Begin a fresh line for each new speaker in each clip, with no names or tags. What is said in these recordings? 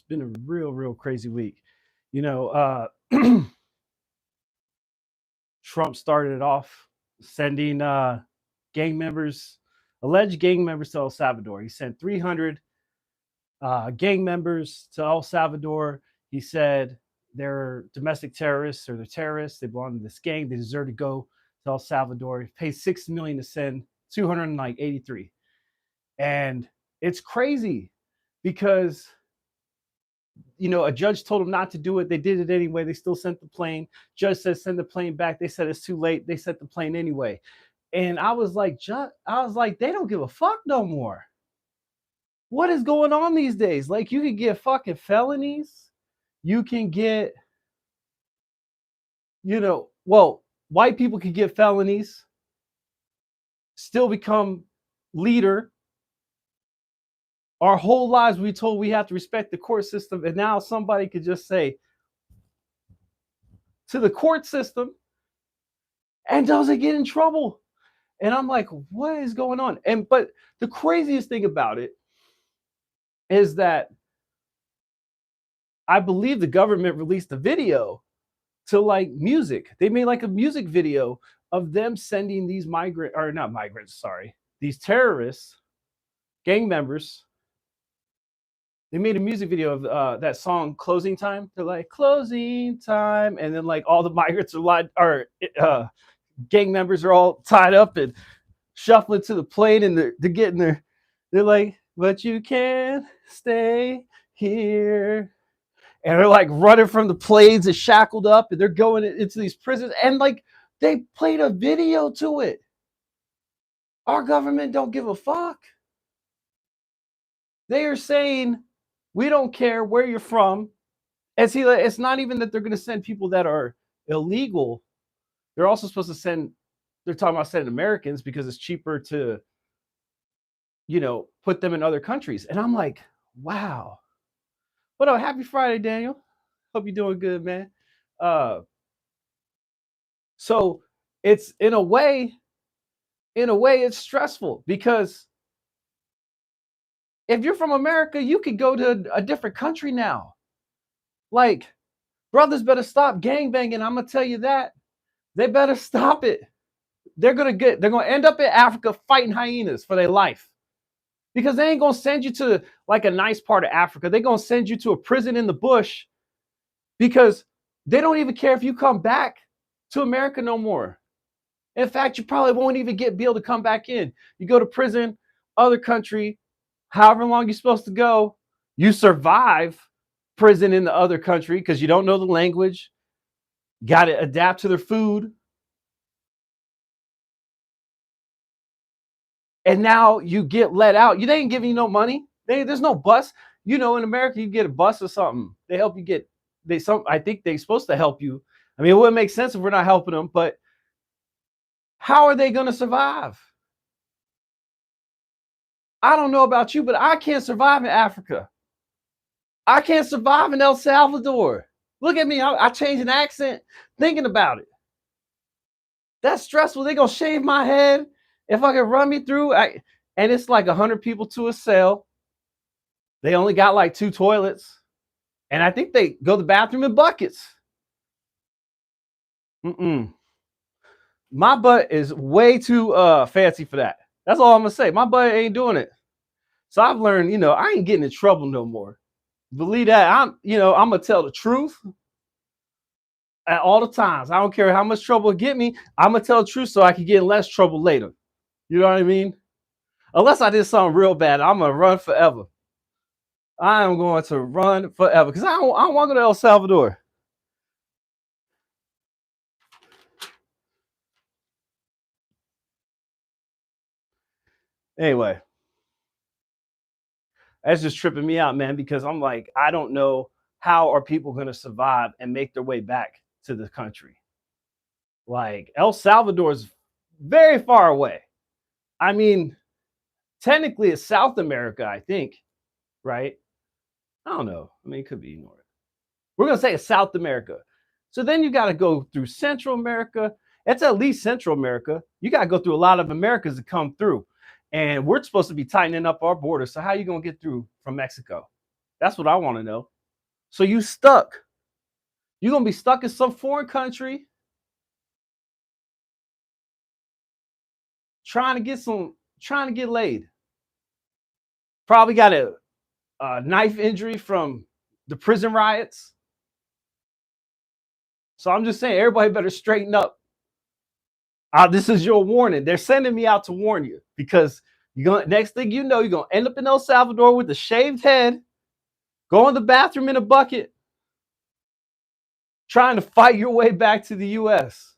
It's been a real crazy week. You know, Trump started it off sending gang members, alleged gang members to El Salvador. He sent 300 gang members to El Salvador. He said they're domestic terrorists or they're terrorists. They belong to this gang. They deserve to go to El Salvador. He paid $6 million to send 283. And it's crazy because a judge told them not to do it. They did it anyway. They still sent the plane. Judge said send the plane back. They said it's too late. They sent the plane anyway. And I was like, they don't give a fuck no more. What is going on these days? Like, you can get fucking felonies. You can get, white people can get felonies, still become leader. Our whole lives we told we have to respect the court system, and now somebody could just say to the court system and doesn't get in trouble. And I'm like, what is going on? But the craziest thing about it is that I believe the government released a video to like music. They made like a music video of them sending these these terrorists, gang members. They made a music video of that song "Closing Time." They're like "Closing Time," and then like all the migrants are gang members are all tied up and shuffling to the plane, and they're getting there. They're like, "But you can't stay here," and they're like running from the planes and shackled up, and they're going into these prisons, and like they played a video to it. Our government don't give a fuck. They are saying, we don't care where you're from. And see, it's not even that they're going to send people that are illegal. They're also supposed to they're talking about sending Americans because it's cheaper to, put them in other countries. And I'm like, wow. What up? Happy Friday, Daniel. Hope you're doing good, man. So it's in a way, it's stressful because if you're from America, you could go to a different country now. Like, brothers better stop gangbanging. I'm gonna tell you that. They better stop it. They're gonna end up in Africa fighting hyenas for their life. Because they ain't gonna send you to like a nice part of Africa. They're gonna send you to a prison in the bush because they don't even care if you come back to America no more. In fact, you probably won't even be able to come back in. You go to prison, other country, however long you're supposed to go, you survive prison in the other country because you don't know the language, got to adapt to their food. And now you get let out. They ain't giving you no money. There's no bus. In America, you get a bus or something. They help you get, I think they're supposed to help you. I mean, it wouldn't make sense if we're not helping them, but how are they going to survive? I don't know about you, but I can't survive in Africa. I can't survive in El Salvador. Look at me. I changed an accent thinking about it. That's stressful. They're going to shave my head if I can run me through. And it's like 100 people to a cell. They only got like 2 toilets. And I think they go to the bathroom in buckets. My butt is way too fancy for that. That's all I'm going to say. My butt ain't doing it. So I've learned, I ain't getting in trouble no more. Believe that. I'm going to tell the truth at all the times. I don't care how much trouble it get me. I'm going to tell the truth so I can get in less trouble later. You know what I mean? Unless I did something real bad, I'm going to run forever. I am going to run forever because I don't want to go to El Salvador. Anyway, that's just tripping me out, man, because I'm like, I don't know how are people going to survive and make their way back to the country. Like, El Salvador is very far away. I mean, technically it's South America, I think, right? I don't know. I mean, it could be North. We're going to say it's South America. So then you got to go through Central America. It's at least Central America. You got to go through a lot of Americas to come through. And we're supposed to be tightening up our border. So how are you going to get through from Mexico? That's what I want to know. So you stuck. You're going to be stuck in some foreign country trying to get laid. Probably got a knife injury from the prison riots. So I'm just saying, everybody better straighten up. This is your warning. They're sending me out to warn you, because next thing you know, you're gonna end up in El Salvador with a shaved head, go in the bathroom in a bucket, trying to fight your way back to the U.S.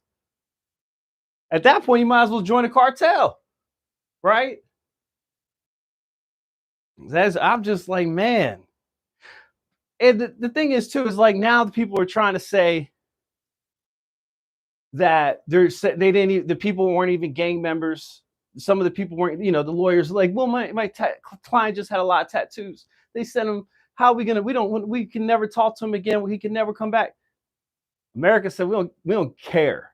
At that point, you might as well join a cartel, right? I'm just like, man. And the thing is, too, is like, now the people are trying to say that the people weren't even gang members. Some of the people weren't, the lawyers are like, well, my client just had a lot of tattoos. They sent him. How are we gonna? We can never talk to him again. He can never come back. America said, we don't care.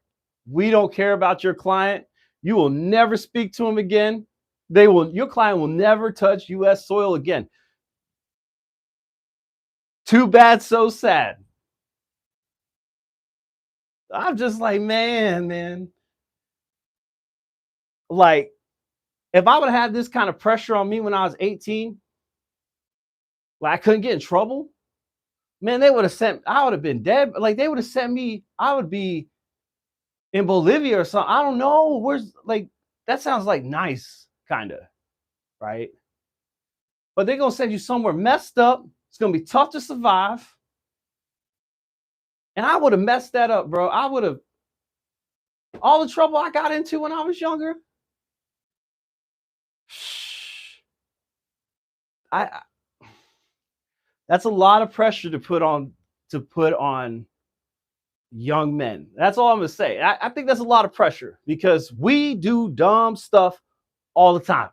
We don't care about your client. You will never speak to him again. Your client will never touch U.S. soil again. Too bad, so sad. I'm just like, man. Like, if I would have had this kind of pressure on me when I was 18, like I couldn't get in trouble, man, I would have been dead. Like, they would have sent me, I would be in Bolivia or something. I don't know. That sounds like nice, kind of, right? But they're going to send you somewhere messed up. It's going to be tough to survive. And I would have messed that up, bro. I would have, all the trouble I got into when I was younger. That's a lot of pressure to put on young men. That's all I'm gonna say. I think that's a lot of pressure, because we do dumb stuff all the time.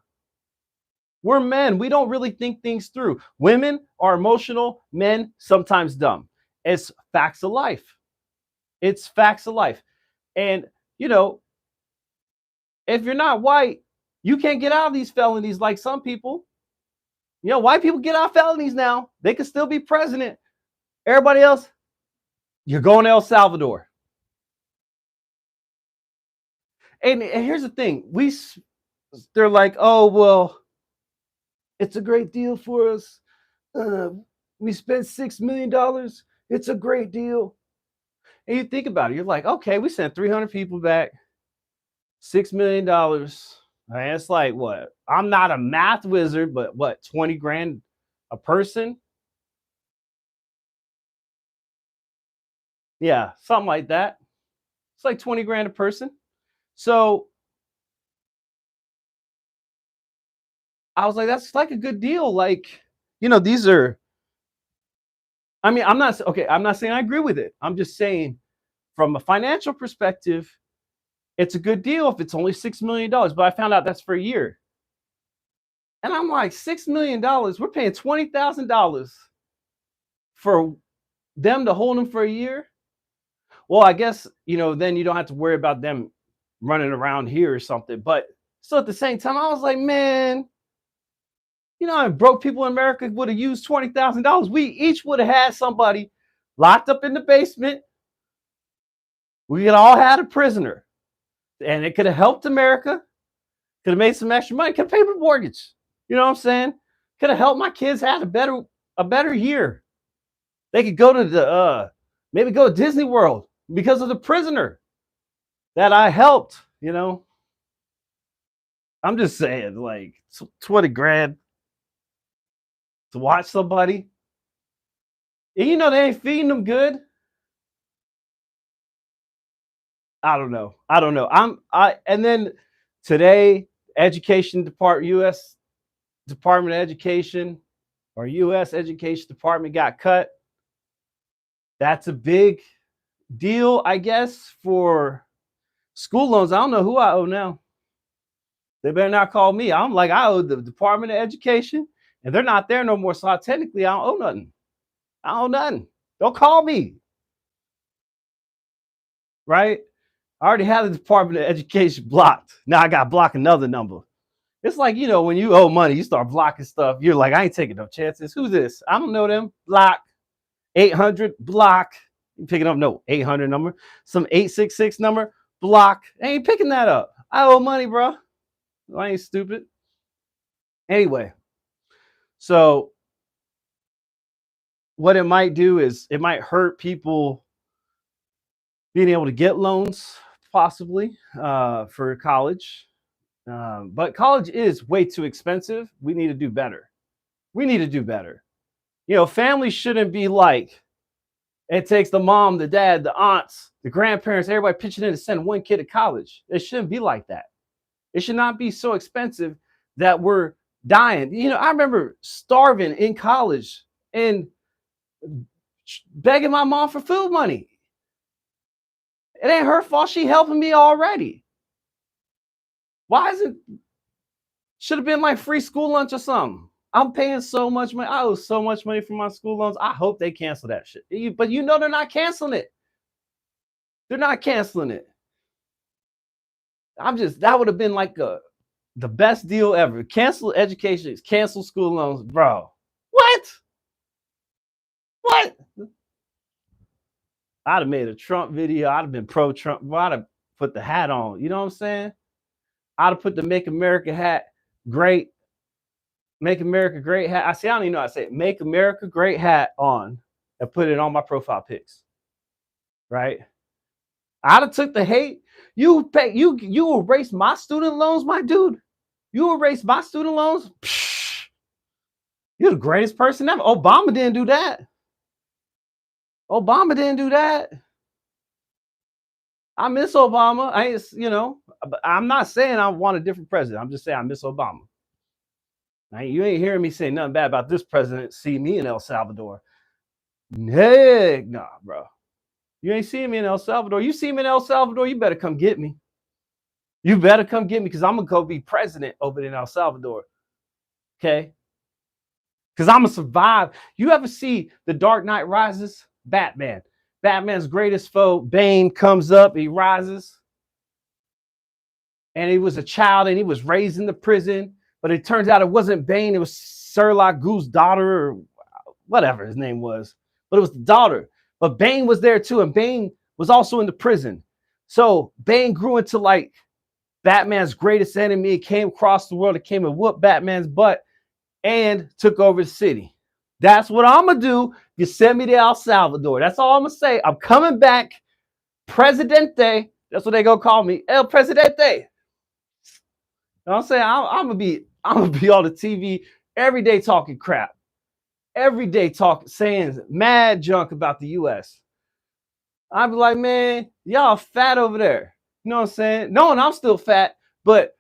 We're men. We don't really think things through. Women are emotional. Men sometimes dumb. It's facts of life. It's facts of life. And if you're not white, you can't get out of these felonies like some people. White people get out of felonies now. They can still be president. Everybody else, you're going to El Salvador. And here's the thing. They're like, oh, well, it's a great deal for us. We spent $6 million. It's a great deal. And you think about it. You're like, okay, we sent 300 people back. $6 million. I mean, it's like, what? I'm not a math wizard, but what, 20 grand a person? Yeah, something like that. It's like 20 grand a person. So I was like, that's like a good deal. Like, these are, I mean, I'm not saying I agree with it. I'm just saying, from a financial perspective, it's a good deal if it's only $6 million. But I found out that's for a year. And I'm like, $6 million, we're paying $20,000 for them to hold them for a year. Well, I guess, then you don't have to worry about them running around here or something. But still, at the same time, I was like, man, broke people in America would have used $20,000. We each would have had somebody locked up in the basement. We could all had a prisoner. And it could have helped America. Could have made some extra money. Could have paid the mortgage. You know what I'm saying? Could have helped my kids have a better year. They could go to maybe go to Disney World because of the prisoner that I helped, I'm just saying, like, 20 grand to watch somebody. And they ain't feeding them good. I don't know. And then today, U.S. Department of Education, or U.S. Education Department, got cut. That's a big deal, I guess, for school loans. I don't know who I owe now. They better not call me. I'm like, I owe the Department of Education, and they're not there no more. So technically, I don't owe nothing. Don't call me. Right? I already had the Department of Education blocked. Now I got to block another number. It's like, when you owe money, you start blocking stuff. You're like, I ain't taking no chances. Who's this? I don't know them. Block. 800, block. You picking up no 800 number. Some 866 number, block. I ain't picking that up. I owe money, bro. I ain't stupid. Anyway, so what it might do is it might hurt people being able to get loans, possibly, for college. But college is way too expensive. We need to do better. Families shouldn't be like, it takes the mom, the dad, the aunts, the grandparents, everybody pitching in to send one kid to college. It shouldn't be like that. It should not be so expensive that we're dying. I remember starving in college and begging my mom for food money. It ain't her fault. She helping me already. Why isn't? Should have been like free school lunch or something. I'm paying so much money. I owe so much money for my school loans. I hope they cancel that shit. But they're not canceling it. They're not canceling it. That would have been like the best deal ever. Cancel education, cancel school loans, bro. What? I'd have made a Trump video. I'd have been pro-Trump. I'd have put the hat on. You know what I'm saying? I'd have put the Make America hat great. Make America Great hat. I don't even know how to say it. Make America Great hat on and put it on my profile pics. Right? I'd have took the hate. You erase my student loans, my dude. You erase my student loans. Psh, you're the greatest person ever. Obama didn't do that. I miss Obama. I'm not saying I want a different president. I'm just saying I miss Obama. Now, you ain't hearing me say nothing bad about this president. See me in El Salvador. Heck nah, bro. You ain't seeing me in El Salvador. You see me in El Salvador, you better come get me. You better come get me because I'm going to go be president over in El Salvador. Okay? Because I'm going to survive. You ever see The Dark Knight Rises? Batman. Batman's greatest foe, Bane, comes up. He rises. And he was a child and he was raised in the prison. But it turns out it wasn't Bane. It was Sherlock Goo's daughter or whatever his name was. But it was the daughter. But Bane was there too. And Bane was also in the prison. So Bane grew into like Batman's greatest enemy. It came across the world. It came and whooped Batman's butt and took over the city. That's what I'm going to do. You send me to El Salvador. That's all I'm going to say. I'm coming back. Presidente. That's what they going to call me. El Presidente. You know what I'm saying? I'm gonna be on the TV every day talking crap. Every day saying mad junk about the US. I'd be like, man, y'all fat over there. You know what I'm saying? Knowing I'm still fat, but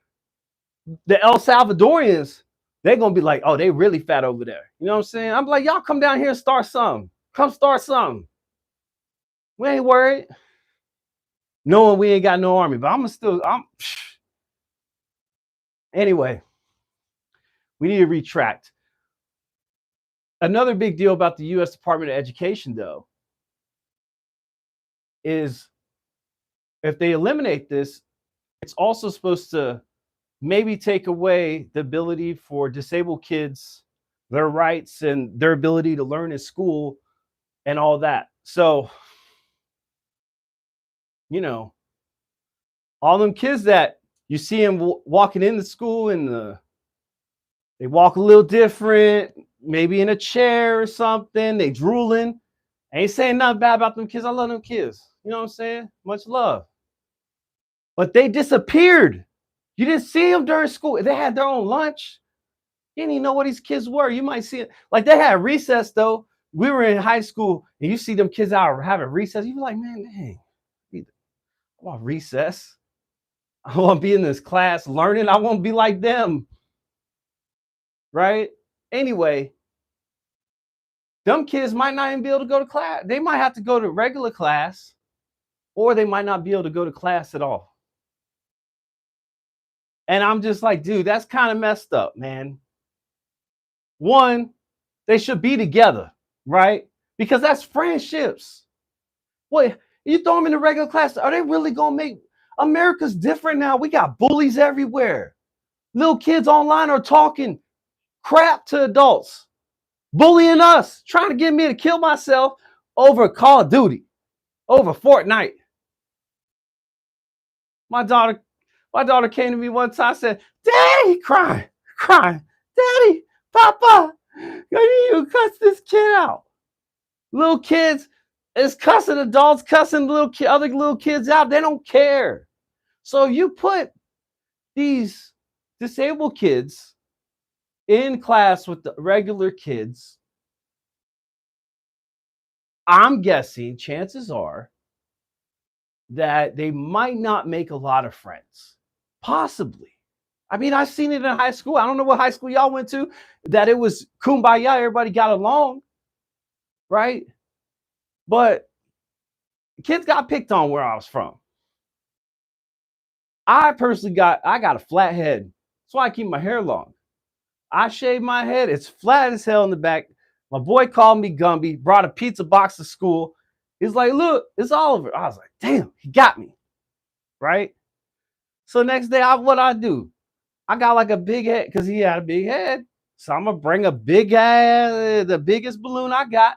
the El Salvadorians, they're gonna be like, oh, they really fat over there. You know what I'm saying? I'm like, y'all come down here and start something. Come start something. We ain't worried. Knowing we ain't got no army, but Anyway, we need to retract. Another big deal about the U.S. Department of Education, though, is if they eliminate this, it's also supposed to maybe take away the ability for disabled kids, their rights and their ability to learn in school and all that. So, all them kids that you see them walking into school and they walk a little different, maybe in a chair or something, they drooling. I ain't saying nothing bad about them kids. I love them kids. You know what I'm saying? Much love. But they disappeared. You didn't see them during school. They had their own lunch. You didn't even know what these kids were. You might see it. Like they had recess, though. We were in high school, and you see them kids out having recess. You be like, man, dang, I want recess. I want to be in this class learning. I want to be like them. Right? Anyway, them kids might not even be able to go to class. They might have to go to regular class, or they might not be able to go to class at all. And I'm just like, dude, that's kind of messed up, man. One, they should be together, right? Because that's friendships. What, you throw them in the regular class, are they really going to make America's different now? We got bullies everywhere. Little kids online are talking crap to adults, bullying us, trying to get me to kill myself over Call of Duty, over Fortnite. My daughter came to me one time and said, Daddy, crying, Daddy, Papa, I need you to cuss this kid out. Little kids is cussing adults, cussing other little kids out. They don't care. So you put these disabled kids in class with the regular kids. I'm guessing chances are that they might not make a lot of friends. Possibly. I mean, I've seen it in high school. I don't know what high school y'all went to, that it was kumbaya, everybody got along, right? But kids got picked on where I was from. I personally got a flat head. That's why I keep my hair long. I shave my head. It's flat as hell in the back. My boy called me Gumby, brought a pizza box to school. He's like, look, it's Oliver. I was like, damn, he got me. Right? So next day, what I do? I got like a big head because he had a big head. So I'm going to bring a big ass, the biggest balloon I got.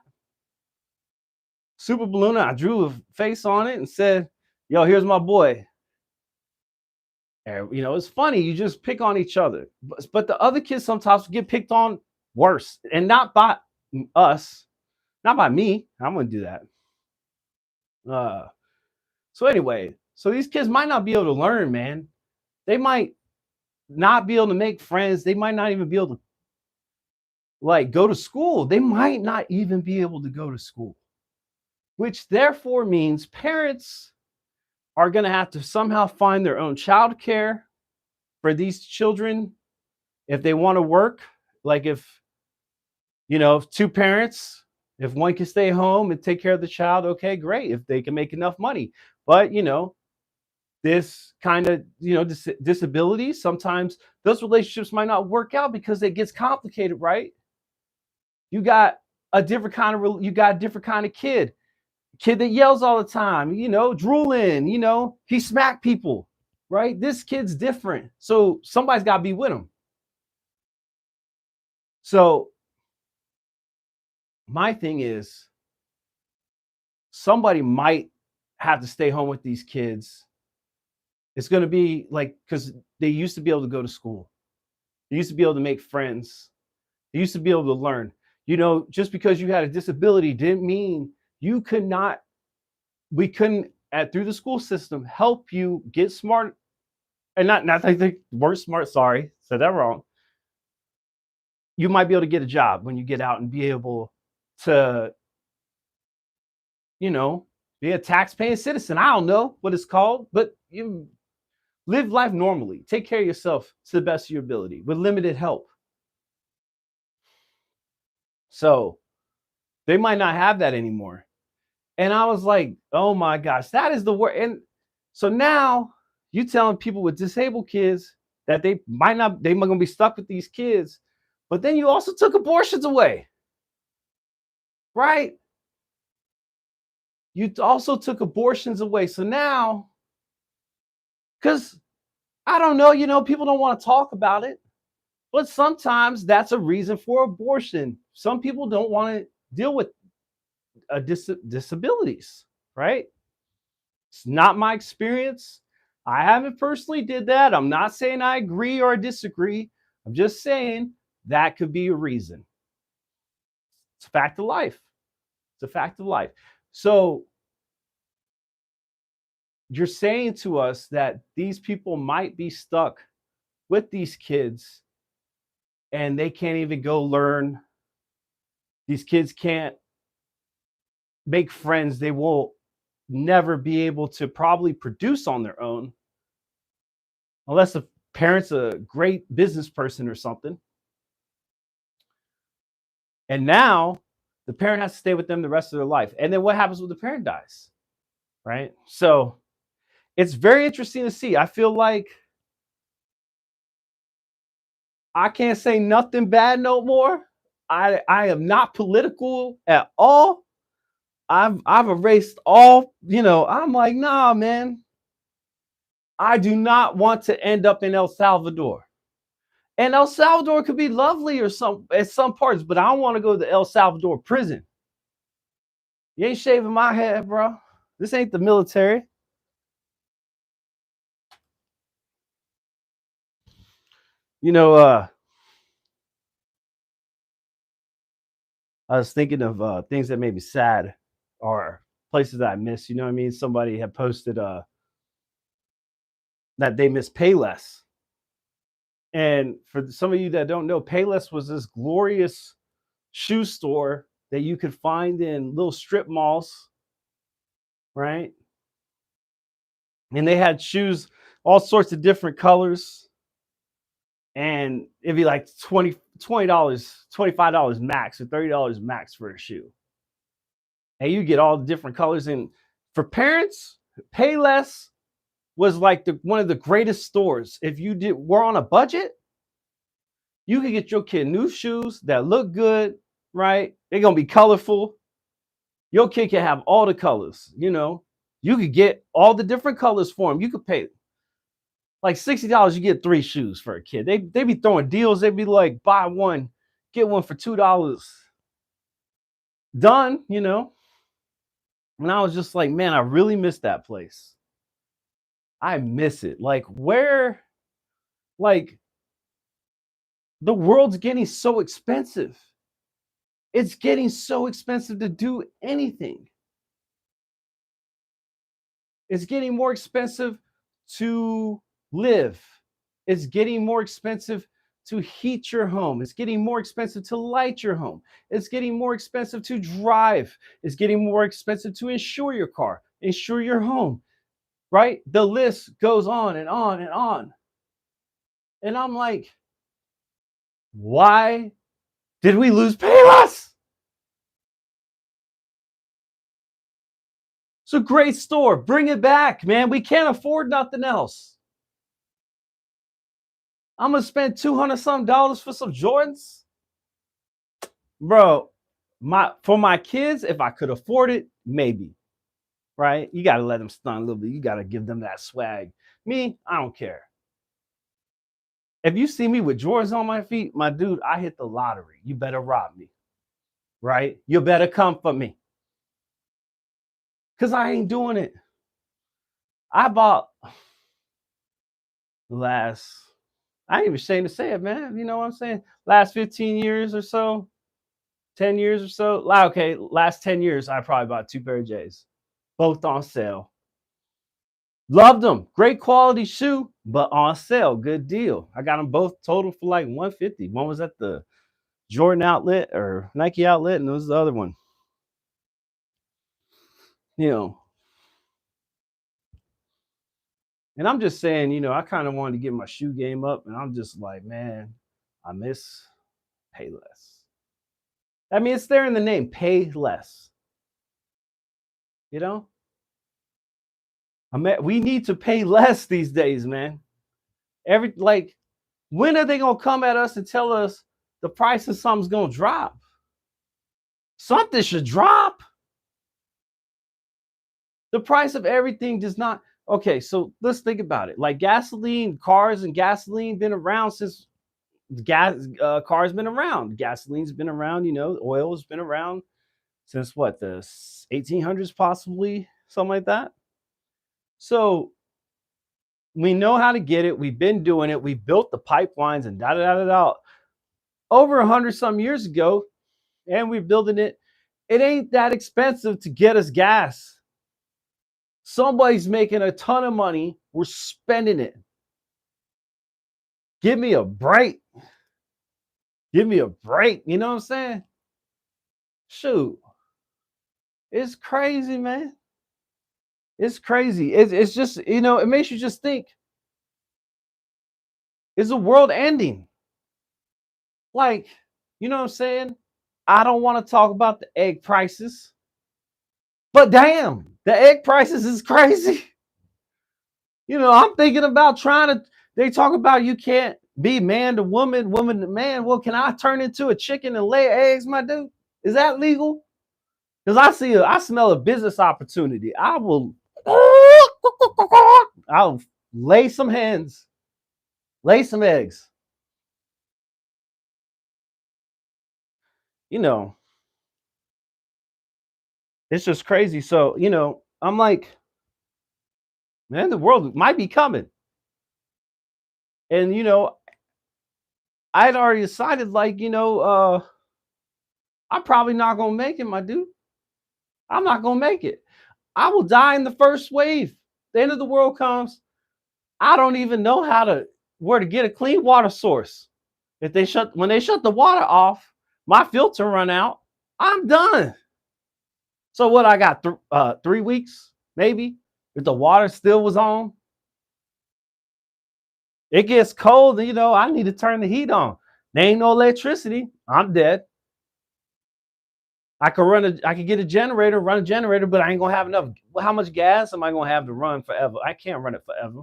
Super balloon. I drew a face on it and said, yo, here's my boy. And, it's funny. You just pick on each other. But the other kids sometimes get picked on worse. And not by us. Not by me. I'm going to do that. So anyway, so these kids might not be able to learn, man. They might not be able to make friends. They might not even be able to go to school. They might not even be able to go to school, which therefore means parents are going to have to somehow find their own childcare for these children if they want to work. Like if two parents, if one can stay home and take care of the child, okay, great. If they can make enough money. But, this kind of, disability, sometimes those relationships might not work out because it gets complicated, right? You got a different kind of kid that yells all the time, drooling, he smack people, right? This kid's different. So somebody's got to be with him. So my thing is, somebody might have to stay home with these kids. It's going to be because they used to be able to go to school. They used to be able to make friends. They used to be able to learn. Just because you had a disability didn't mean we couldn't, through the school system, help you get smart. And not like they weren't smart. Sorry, said that wrong. You might be able to get a job when you get out and be able to, be a tax-paying citizen. I don't know what it's called, but you live life normally. Take care of yourself to the best of your ability with limited help. So they might not have that anymore. And I was like, oh my gosh, that is the word. And so now you telling people with disabled kids that they might going to be stuck with these kids, but then you also took abortions away, right? You also took abortions away. So now, because I don't know, people don't want to talk about it, but sometimes that's a reason for abortion. Some people don't want to deal with disabilities, right? It's not my experience. I haven't personally did that. I'm not saying I agree or disagree. I'm just saying that could be a reason. It's a fact of life. It's a fact of life. So you're saying to us that these people might be stuck with these kids and they can't even go learn. These kids can't make friends. They will never be able to probably produce on their own unless the parent's a great business person or something. And now the parent has to stay with them the rest of their life. And then what happens when the parent dies, right? So it's very interesting to see. I feel like I can't say nothing bad no more. I am not political at all. I've erased all, I'm like, nah, man. I do not want to end up in El Salvador. And El Salvador could be lovely or at some parts, but I don't want to go to El Salvador prison. You ain't shaving my head, bro. This ain't the military. You know, I was thinking of things that made me sad or places that I miss. You know what I mean? Somebody had posted that they miss Payless. And for some of you that don't know, Payless was this glorious shoe store that you could find in little strip malls, right? And they had shoes, all sorts of different colors. And it'd be like $20, $25 max or $30 max for a shoe. And you get all the different colors. And for parents, Payless was like one of the greatest stores. If you were on a budget, you could get your kid new shoes that look good, right? They're gonna be colorful. Your kid can have all the colors, you know. You could get all the different colors for them. You could pay like $60, you get 3 shoes for a kid. They be throwing deals. They'd be like, buy one, get one for $2. Done, you know. And I was just like, man, I really miss that place. I miss it. Like, where, like, the world's getting so expensive. It's getting so expensive to do anything. It's getting more expensive to live. It's getting more expensive to heat your home. It's getting more expensive to light your home. It's getting more expensive to drive. It's getting more expensive to insure your car, insure your home, right? The list goes on and on and on. And I'm like, why did we lose Payless? It's a great store. Bring it back, man. We can't afford nothing else. I'm gonna spend $200 something for some Jordans, bro. For my kids, if I could afford it, maybe. Right? You gotta let them stun a little bit. You gotta give them that swag. Me, I don't care. If you see me with Jordans on my feet, my dude, I hit the lottery. You better rob me, right? You better come for me, cause I ain't doing it. I bought I ain't even ashamed to say it, man. You know what I'm saying? Last 15 years or so, 10 years or so. Okay, last 10 years, I probably bought 2 pair of J's, both on sale. Loved them. Great quality shoe, but on sale. Good deal. I got them both total for like $150. One was at the Jordan outlet or Nike outlet, and it was the other one. You know. And I'm just saying, you know, I kind of wanted to get my shoe game up, and I'm just like, man, I miss Payless. I mean, it's there in the name, pay less. You know? We need to pay less these days, man. When are they gonna come at us and tell us the price of something's gonna drop? Something should drop. The price of everything does not. Okay, so let's think about it. Like gasoline, cars and gasoline been around since cars been around. Gasoline's been around, you know, oil's been around since what, the 1800s, possibly, something like that. So we know how to get it. We've been doing it. We built the pipelines and da da da da over 100 some years ago, and we're building it. It ain't that expensive to get us gas. Somebody's making a ton of money. We're spending it. Give me a break. Give me a break. You know what I'm saying? Shoot. It's crazy, man. It's crazy. It's just, you know, it makes you just think, is the world ending? Like, you know what I'm saying? I don't want to talk about the egg prices, but damn, the egg prices is crazy. You know, I'm thinking about they talk about you can't be man to woman, woman to man. Well, can I turn into a chicken and lay eggs, my dude? Is that legal? Because I smell a business opportunity. I'll lay some hens, lay some eggs. you know, it's just crazy. So, I'm like, man, the world might be coming. And, I'd already decided, like, I'm probably not gonna make it, my dude. I'm not gonna make it. I will die in the first wave. The end of the world comes. I don't even know where to get a clean water source. When they shut the water off, my filter run out. I'm done. So what? I got 3 weeks, maybe. If the water still was on, it gets cold. I need to turn the heat on. There ain't no electricity. I'm dead. I could get a generator, run a generator, but I ain't gonna have enough. How much gas am I gonna have to run forever? I can't run it forever.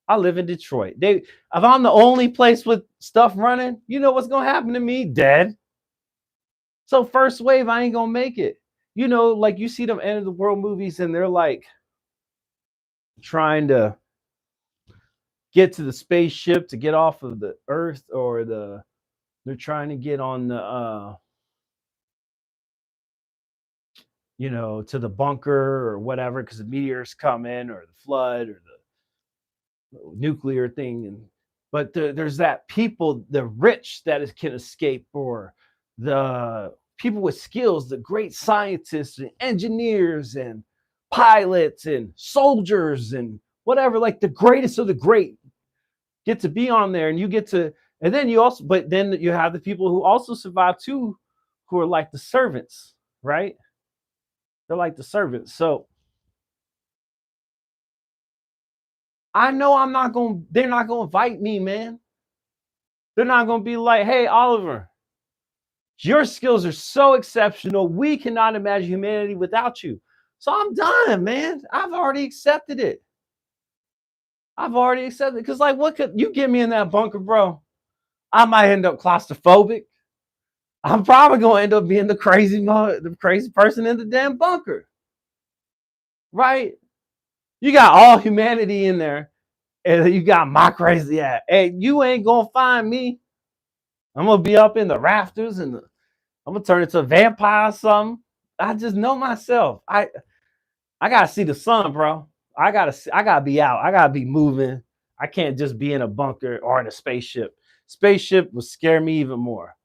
I live in Detroit. If I'm the only place with stuff running, you know what's gonna happen to me? Dead. So first wave, I ain't gonna make it. Like you see them end of the world movies, and they're like trying to get to the spaceship to get off of the Earth, or they're trying to get on the to the bunker or whatever, because the meteors come in, or the flood, or the nuclear thing. But there's that people, the rich that can escape, or the people with skills, the great scientists and engineers and pilots and soldiers and whatever, like the greatest of the great get to be on there. And you get to, and then but then you have the people who also survive too, who are like the servants, right? They're like the servants. So I know they're not going to invite me, man. They're not going to be like, hey, Oliver, your skills are so exceptional. We cannot imagine humanity without you. So I'm done, man. I've already accepted it. Because, like, what could you get me in that bunker, bro? I might end up claustrophobic. I'm probably going to end up being the crazy person in the damn bunker. Right? You got all humanity in there, and you got my crazy ass. Hey, you ain't going to find me. I'm going to be up in the rafters, and I'm going to turn into a vampire or something. I just know myself. I gotta see the sun, bro. I gotta be out. I gotta be moving. I can't just be in a bunker or in a spaceship. Spaceship would scare me even more,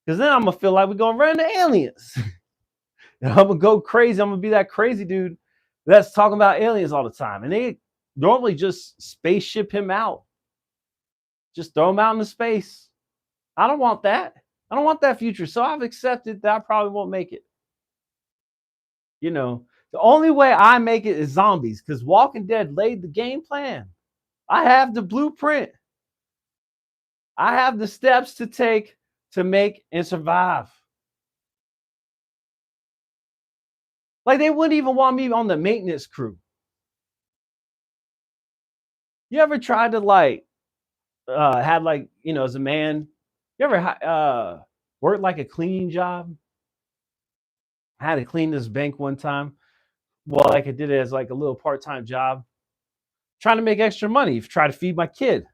because then I'm gonna feel like we're gonna run into aliens. And I'm gonna go crazy. I'm gonna be that crazy dude that's talking about aliens all the time. And they normally just spaceship him out, just throw him out into space. I don't want that. I don't want that future. So I've accepted that I probably won't make it. The only way I make it is zombies, because Walking Dead laid the game plan. I have the blueprint. I have the steps to take to make and survive. Like, they wouldn't even want me on the maintenance crew. You ever tried to had as a man, you ever work like a cleaning job? I had to clean this bank one time. Well, like I did it as like a little part-time job, trying to make extra money, try to feed my kid.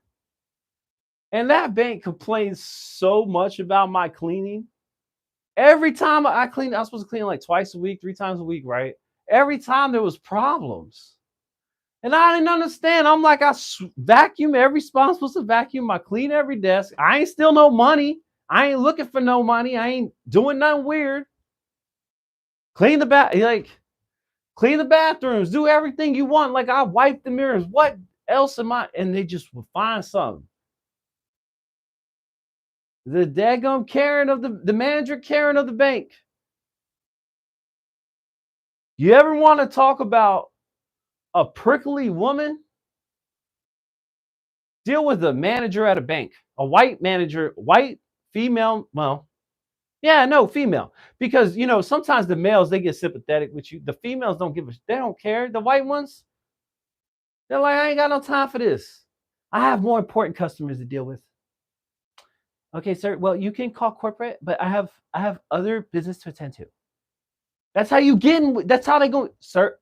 And that bank complains so much about my cleaning. Every time I cleaned, I was supposed to clean like twice a week, 3 times a week, right? Every time there was problems. And I didn't understand. I'm like, I vacuum every spot I'm supposed to vacuum. I clean every desk. I ain't steal no money. I ain't looking for no money. I ain't doing nothing weird. Clean the bathrooms. Do everything you want. Like, I wipe the mirrors. What else am I? And they just will find something. The daggum Karen of the manager Karen of the bank. You ever want to talk about a prickly woman? Deal with a manager at a bank, a white manager, white female. Well, yeah, no, female, because sometimes the males, they get sympathetic with you. The females they don't care. The white ones, they're like, I ain't got no time for this. I have more important customers to deal with. Okay, sir. Well, you can call corporate, but I have other business to attend to. That's how you get in. That's how they go, sir.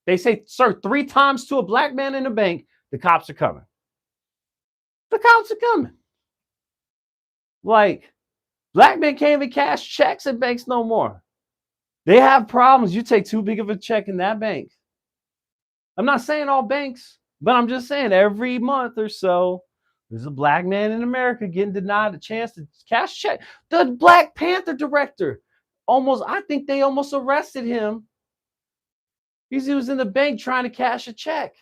They say, sir, 3 times to a black man in a bank, the cops are coming. The cops are coming. Like, Black men can't even cash checks at banks no more. They have problems. You take too big of a check in that bank. I'm not saying all banks, but I'm just saying every month or so, there's a black man in America getting denied a chance to cash check. The Black Panther director, I think they almost arrested him because he was in the bank trying to cash a check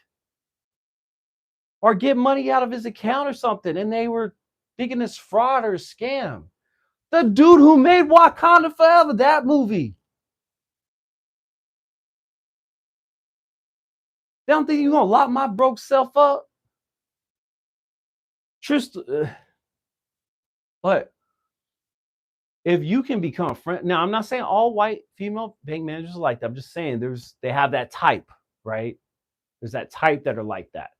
or get money out of his account or something, and they were thinking it's fraud or a scam. The dude who made Wakanda Forever, that movie. They don't think you're going to lock my broke self up? But if you can become friend, now I'm not saying all white female bank managers are like that. I'm just saying they have that type, right? There's that type that are like that.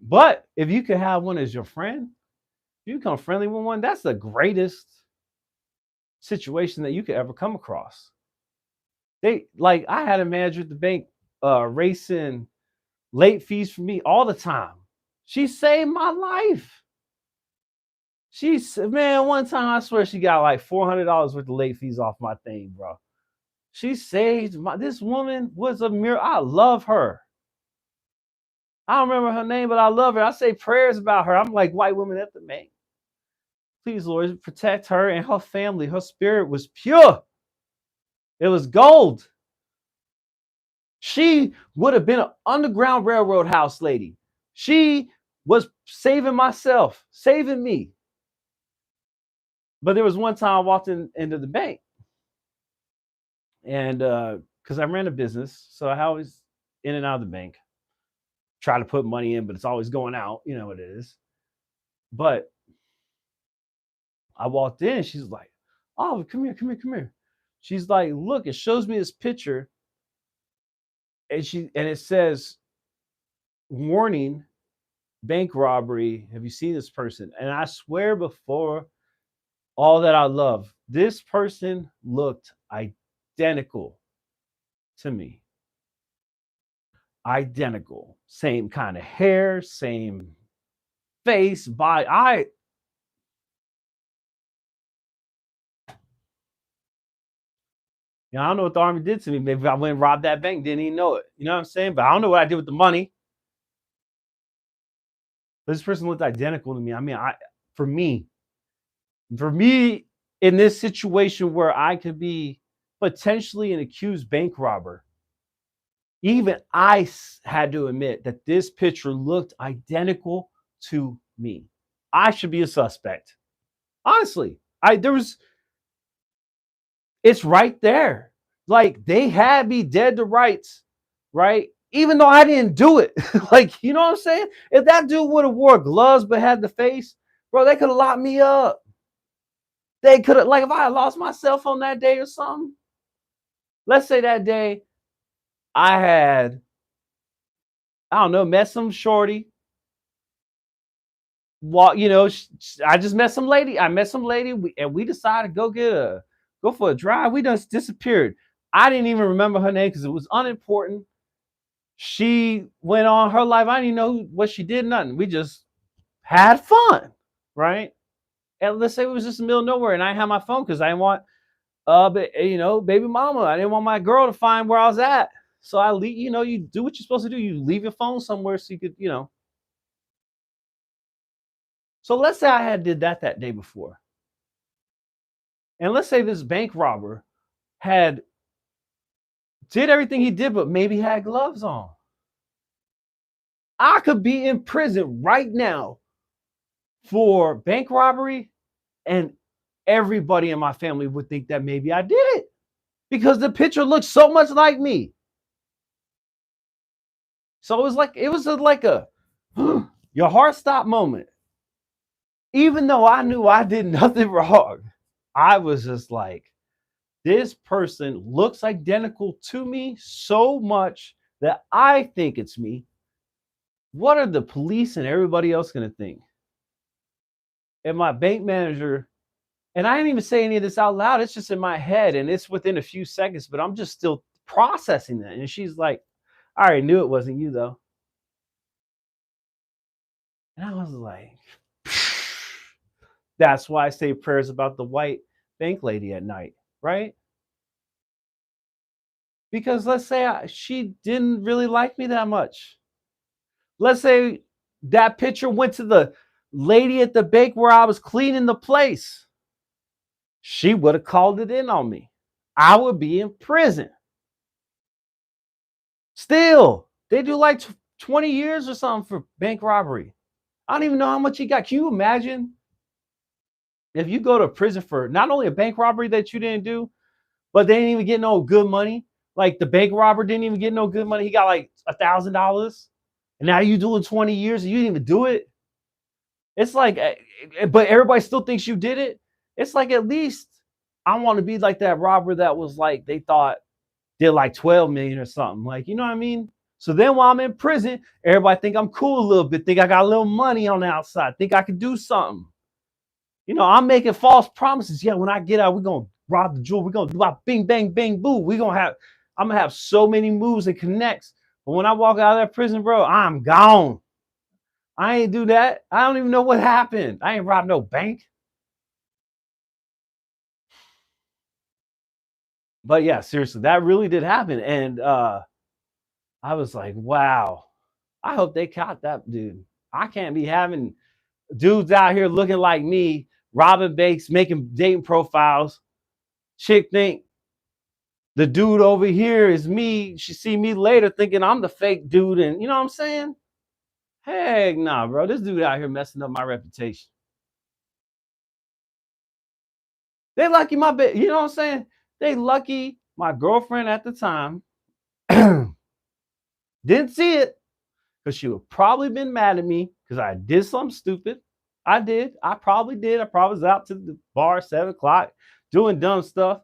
But if you could have one as your friend, if you become friendly with one, that's the greatest situation that you could ever come across. I had a manager at the bank racing late fees for me all the time. She saved my life. One time I swear she got like $400 worth of late fees off my thing, bro. She saved this woman was a miracle. I love her. I don't remember her name, but I love her. I say prayers about her. I'm like white women at the bank. Please, Lord, protect her and her family. Her spirit was pure. It was gold. She would have been an Underground Railroad house lady. She was saving me. But there was one time I walked into the bank, and because I ran a business, so I always in and out of the bank, try to put money in, but it's always going out. You know what it is. But I walked in, she's like, "Oh, come here." She's like, "Look," it shows me this picture, and it says, "Warning, bank robbery. Have you seen this person?" And I swear before all that I love, this person looked identical to me. Identical. Same kind of hair, same face, body. I don't know what the Army did to me. Maybe I went and robbed that bank, didn't even know it. You know what I'm saying? But I don't know what I did with the money. But this person looked identical to me. I mean, for me, in this situation where I could be potentially an accused bank robber, even I had to admit that this picture looked identical to me. I should be a suspect. Honestly, it's right there. Like, they had me dead to rights, right? Even though I didn't do it. Like, you know what I'm saying? If that dude would have wore gloves but had the face, bro, they could have locked me up. They could have, like, if I had lost my cell phone that day or something, let's say that day I had, I don't know, met some shorty. I just met some lady. I met some lady, and we decided to go for a drive. We just disappeared. I didn't even remember her name because it was unimportant. She went on her life. I didn't even know what she did. Nothing. We just had fun, right? And let's say it was just in the middle of nowhere, and I didn't have my phone because I didn't want, baby mama. I didn't want my girl to find where I was at. So I leave. You do what you're supposed to do. You leave your phone somewhere so you could, So let's say I had did that day before. And let's say this bank robber did everything he did, but maybe had gloves on. I could be in prison right now for bank robbery, and everybody in my family would think that maybe I did it because the picture looks so much like me. So it was like a your heart stop moment. Even though I knew I did nothing wrong, I was just like, this person looks identical to me so much that I think it's me. What are the police and everybody else going to think? And my bank manager, and I didn't even say any of this out loud. It's just in my head, and it's within a few seconds, but I'm just still processing that. And she's like, I already knew it wasn't you, though. And I was like, That's why I say prayers about the white bank lady at night, right? Because let's say she didn't really like me that much. Let's say that picture went to the lady at the bank where I was cleaning the place. She would have called it in on me. I would be in prison. Still, they do like 20 years or something for bank robbery. I don't even know how much he got. Can you imagine if you go to prison for not only a bank robbery that you didn't do, but they didn't even get no good money? Like the bank robber didn't even get no good money. He got like $1,000. And now you doing 20 years and you didn't even do it. It's like, but everybody still thinks you did it. It's like, at least I want to be like that robber that was like, they thought did like 12 million or something. Like, you know what I mean? So then while I'm in prison, everybody think I'm cool a little bit, think I got a little money on the outside, think I could do something. You know, I'm making false promises. Yeah, when I get out, we're gonna rob the jewel. We're gonna do our bing, bang, bang, boo. I'm gonna have so many moves and connects. But when I walk out of that prison, bro, I'm gone. I ain't do that. I don't even know what happened. I ain't robbed no bank. But yeah, seriously, that really did happen. And I was like, wow, I hope they caught that dude. I can't be having dudes out here looking like me, robbing banks, making dating profiles. Chick think the dude over here is me. She see me later thinking I'm the fake dude. And you know what I'm saying? Heck nah, bro. This dude out here messing up my reputation. They lucky my bit. You know what I'm saying? They lucky my girlfriend at the time didn't see it because she would probably been mad at me because I did something stupid. I did. I probably did. I probably was out to the bar 7 o'clock doing dumb stuff.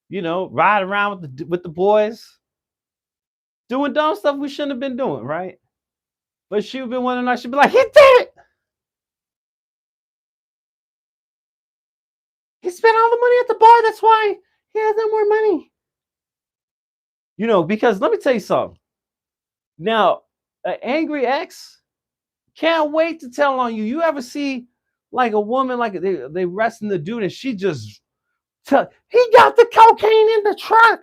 You know, riding around with the boys, doing dumb stuff we shouldn't have been doing, right? But she would be one night. She'd be like, "He did it. He spent all the money at the bar. That's why he has no more money." You know, because let me tell you something. Now, an angry ex can't wait to tell on you. You ever see like a woman like they arresting the dude and she just he got the cocaine in the truck,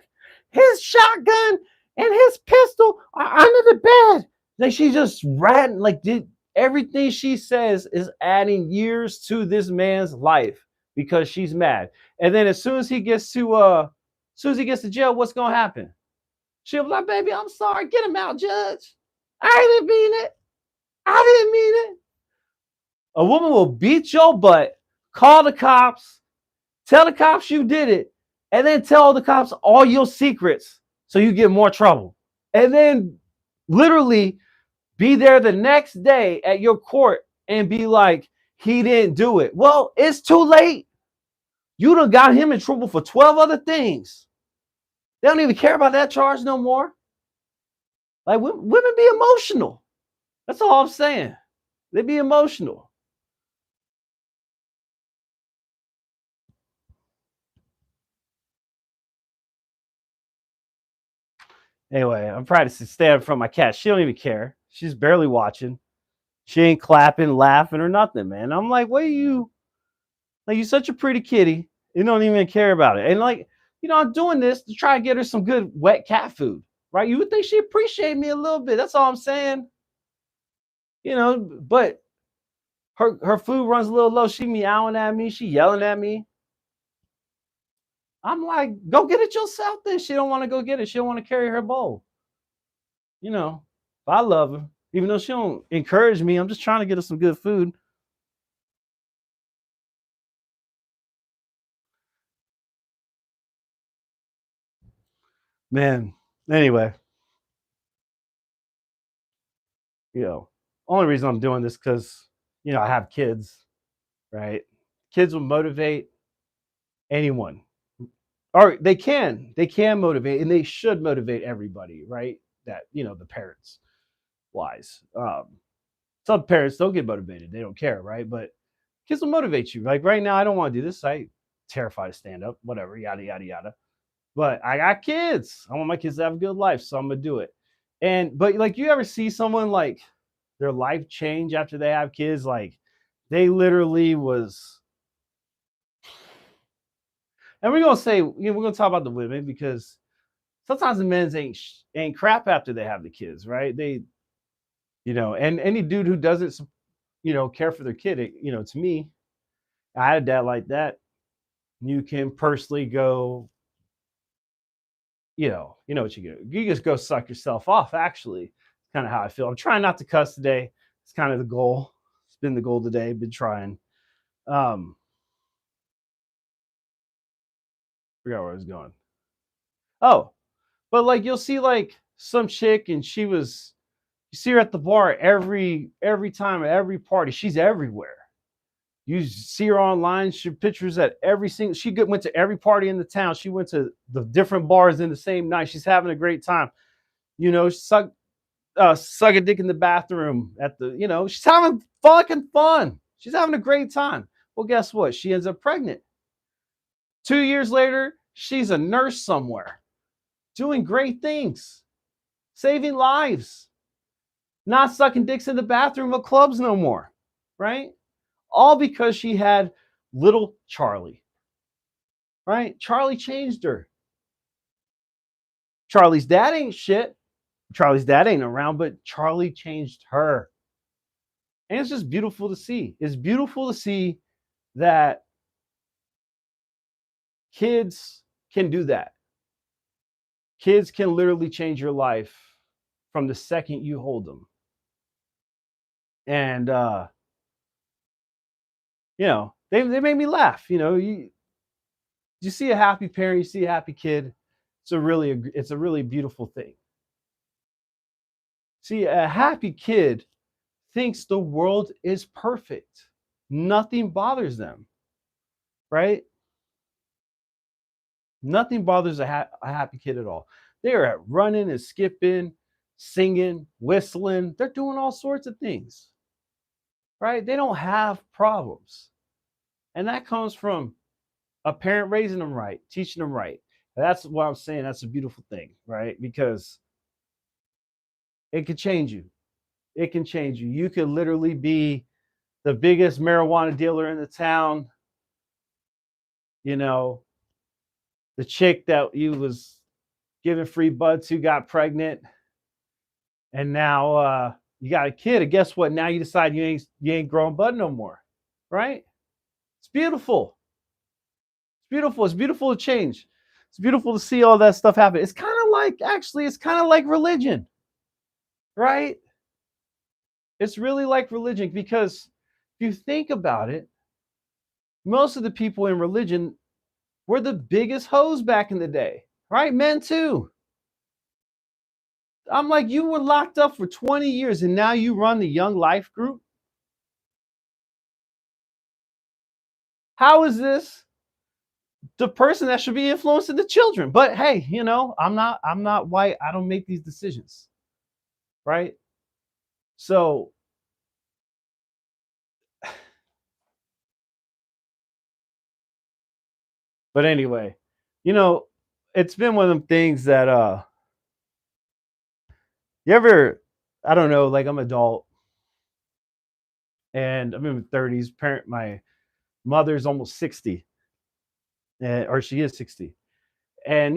his shotgun and his pistol are under the bed. Like she just ran like did everything she says is adding years to this man's life because she's mad. And then as soon as he gets to jail, what's gonna happen? She'll be like, "Baby, I'm sorry. Get him out, judge. I didn't mean it. I didn't mean it." A woman will beat your butt, call the cops, tell the cops you did it, and then tell the cops all your secrets so you get more trouble. And then literally be there the next day at your court and be like, he didn't do it. Well, it's too late. You done got him in trouble for 12 other things. They don't even care about that charge no more. Like women be emotional. That's all I'm saying. They be emotional. Anyway, I'm practicing standing from my cat. She don't even care. She's barely watching. She ain't clapping, laughing, or nothing, man. I'm like, what are you? Like, you're such a pretty kitty. You don't even care about it. And like, you know, I'm doing this to try and get her some good wet cat food, right? You would think she appreciate me a little bit. That's all I'm saying. You know, but her food runs a little low. She meowing at me. She yelling at me. I'm like, go get it yourself then. She don't want to go get it. She don't want to carry her bowl. You know, I love her. Even though she don't encourage me, I'm just trying to get her some good food. Man, anyway, you know, only reason I'm doing this because, you know, I have kids, right? Kids will motivate anyone. Or they can motivate and they should motivate everybody, right? That, you know, the parents wise. Some parents don't get motivated, they don't care, right? But kids will motivate you. Like right now, I don't want to do this. I terrified to stand up, whatever, yada yada yada. But I got kids. I want my kids to have a good life, so I'm gonna do it. And but like, you ever see someone like their life change after they have kids? Like they literally was And we're gonna say, we're gonna talk about the women because sometimes the men's ain't crap after they have the kids, right? They, and any dude who doesn't, care for their kid, to me, I had a dad like that. You can personally go, what you do. You just go suck yourself off. Actually, it's kind of how I feel. I'm trying not to cuss today. It's kind of the goal. It's been the goal today. Been trying. Forgot where I was going. Oh, but like you'll see like some chick and you see her at the bar every time at every party. She's everywhere. You see her online. She pictures at every single. She went to every party in the town. She went to the different bars in the same night. She's having a great time. Suck a dick in the bathroom at the. She's having fucking fun. She's having a great time. Well, guess what? She ends up pregnant. 2 years later, she's a nurse somewhere, doing great things, saving lives, not sucking dicks in the bathroom of clubs no more, right? All because she had little Charlie, right? Charlie changed her. Charlie's dad ain't shit. Charlie's dad ain't around, but Charlie changed her. And it's just beautiful to see. It's beautiful to see that kids can do that. Kids can literally change your life from the second you hold them. And they made me laugh. You see a happy parent, you see a happy kid. It's a really beautiful thing. See, a happy kid thinks the world is perfect. Nothing bothers them, right? Nothing bothers a happy kid at all. They're at running and skipping, singing, whistling. They're doing all sorts of things, right? They don't have problems. And that comes from a parent raising them right, teaching them right. That's what I'm saying. That's a beautiful thing, right? Because it could change you. It can change you. You could literally be the biggest marijuana dealer in the town. The chick that you was giving free bud to got pregnant, and now you got a kid. And guess what? Now you decide you ain't growing bud no more, right? It's beautiful. It's beautiful. It's beautiful to change. It's beautiful to see all that stuff happen. It's kind of like religion, right? It's really like religion because if you think about it, most of the people in religion were the biggest hoes back in the day, right? Men too. I'm like, you were locked up for 20 years and now you run the Young Life group. How is this the person that should be influencing the children? But hey, I'm not white. I don't make these decisions, right? So but anyway, it's been one of them things that you ever, I don't know, like I'm an adult and I'm in my 30s. My mother's almost 60, or she is 60. And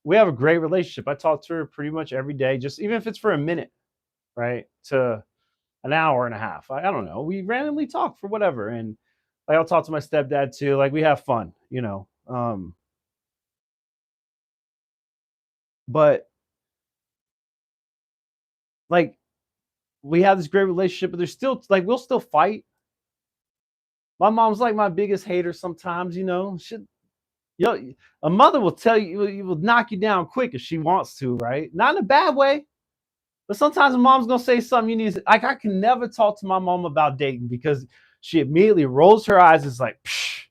we have a great relationship. I talk to her pretty much every day, just even if it's for a minute, right? To an hour and a half. I don't know. We randomly talk for whatever. And like I'll talk to my stepdad too. Like we have fun, but like we have this great relationship, but there's still like we'll still fight. My mom's like my biggest hater sometimes, a mother will tell you, will knock you down quick if she wants to, right? Not in a bad way, but sometimes a mom's gonna say something you need. Like I can never talk to my mom about dating because she immediately rolls her eyes. It's like, psh,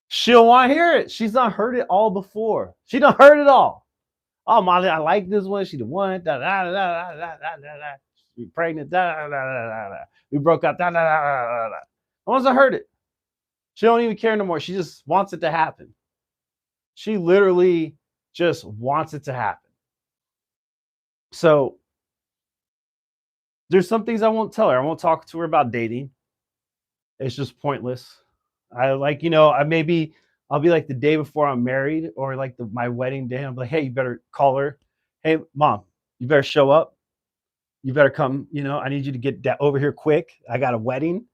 she don't want to hear it. She's not heard it all before. She done heard it all. Oh, Molly, I like this one. She the one. Da, da, da, da, da, da, da, da. We pregnant. Da, da, da, da, da. We broke up. Da, da, da, da, da. Once I heard it, she don't even care no more. She just wants it to happen. She literally just wants it to happen. So there's some things I won't tell her. I won't talk to her about dating. It's just pointless. I like, I maybe I'll be like the day before I'm married or like my wedding day. I'm like, hey, you better call her. Hey, mom, you better show up. You better come. I need you to get that over here quick. I got a wedding.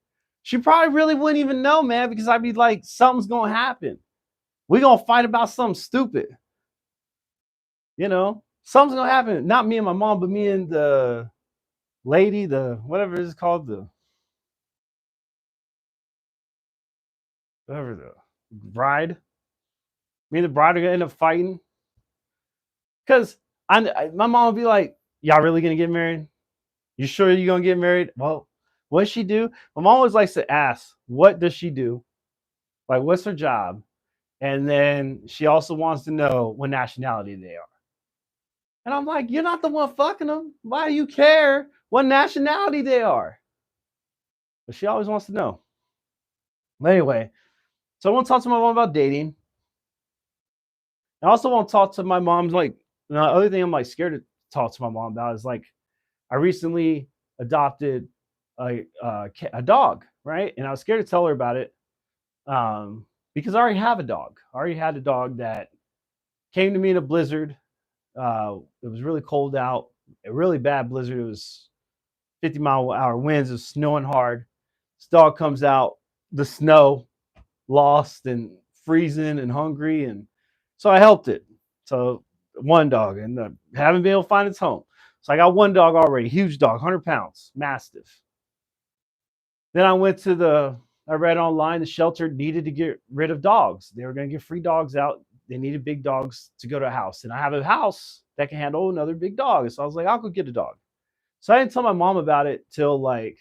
She probably really wouldn't even know, man, because I'd be like, something's going to happen. We're going to fight about something stupid. Something's going to happen. Not me and my mom, but me and the lady, the whatever it's called, the bride. Me and the bride are going to end up fighting. Because my mom would be like, y'all really going to get married? You sure you're going to get married? Well, what does she do? My mom always likes to ask, what does she do? Like, what's her job? And then she also wants to know what nationality they are. And I'm like, you're not the one fucking them. Why do you care what nationality they are? But she always wants to know. But anyway, so I want to talk to my mom about dating. I also want to talk to my mom's like, the other thing I'm like scared to talk to my mom about is like, I recently adopted a dog, right? And I was scared to tell her about it because I already have a dog. I already had a dog that came to me in a blizzard. It was really cold out, a really bad blizzard. It was 50-mile-an-hour winds. It was snowing hard. This dog comes out, the snow, lost and freezing and hungry. And so I helped it. So one dog, and haven't been able to find its home. So I got one dog already, huge dog, 100 pounds, mastiff. Then I read online the shelter needed to get rid of dogs. They were going to give free dogs out. They needed big dogs to go to a house. And I have a house that can handle another big dog. So I was like, I'll go get a dog. So I didn't tell my mom about it till like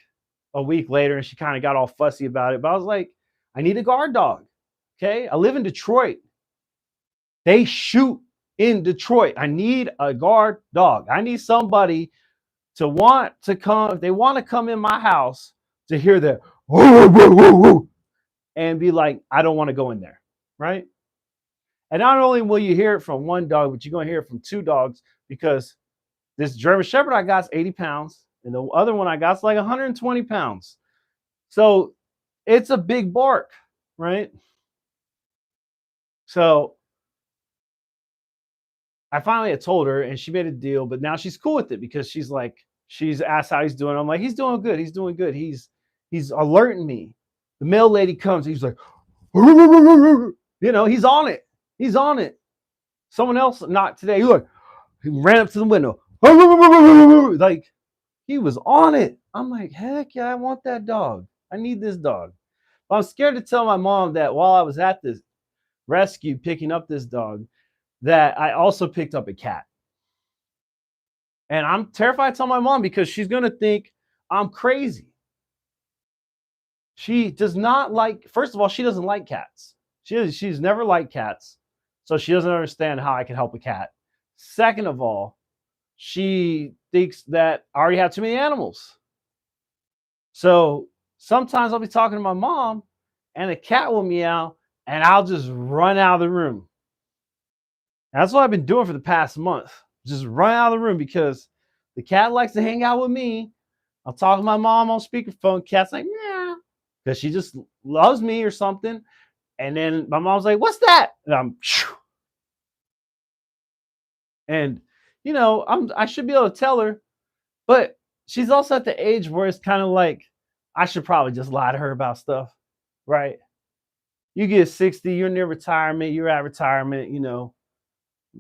a week later. And she kind of got all fussy about it. But I was like, I need a guard dog. Okay. I live in Detroit. They shoot in Detroit. I need a guard dog. I need somebody to want to come. If they want to come in my house to hear the woo, woo, woo, woo, and be like, I don't want to go in there. Right. And not only will you hear it from one dog, but you're going to hear it from two dogs because this German Shepherd I got is 80 pounds. And the other one I got is like 120 pounds. So it's a big bark, right? So I finally had told her and she made a deal, but now she's cool with it because she's asked how he's doing. I'm like, he's doing good. He's doing good. He's alerting me. The mail lady comes. He's like, he's on it. He's on it. Someone else knocked today. He ran up to the window. Like he was on it. I'm like, heck yeah, I want that dog. I need this dog. But I'm scared to tell my mom that while I was at this rescue picking up this dog, that I also picked up a cat. And I'm terrified to tell my mom because she's going to think I'm crazy. She does not first of all, she doesn't like cats. She's never liked cats. So she doesn't understand how I can help a cat. Second of all, she thinks that I already have too many animals. So sometimes I'll be talking to my mom and a cat will meow and I'll just run out of the room. And that's what I've been doing for the past month. Just run out of the room because the cat likes to hang out with me. I'll talk to my mom on speakerphone. Cat's like, meow, because she just loves me or something. And then my mom's like, what's that? And I'm, and I should be able to tell her, but she's also at the age where it's kind of like, I should probably just lie to her about stuff, right? You get 60, you're near retirement, you're at retirement,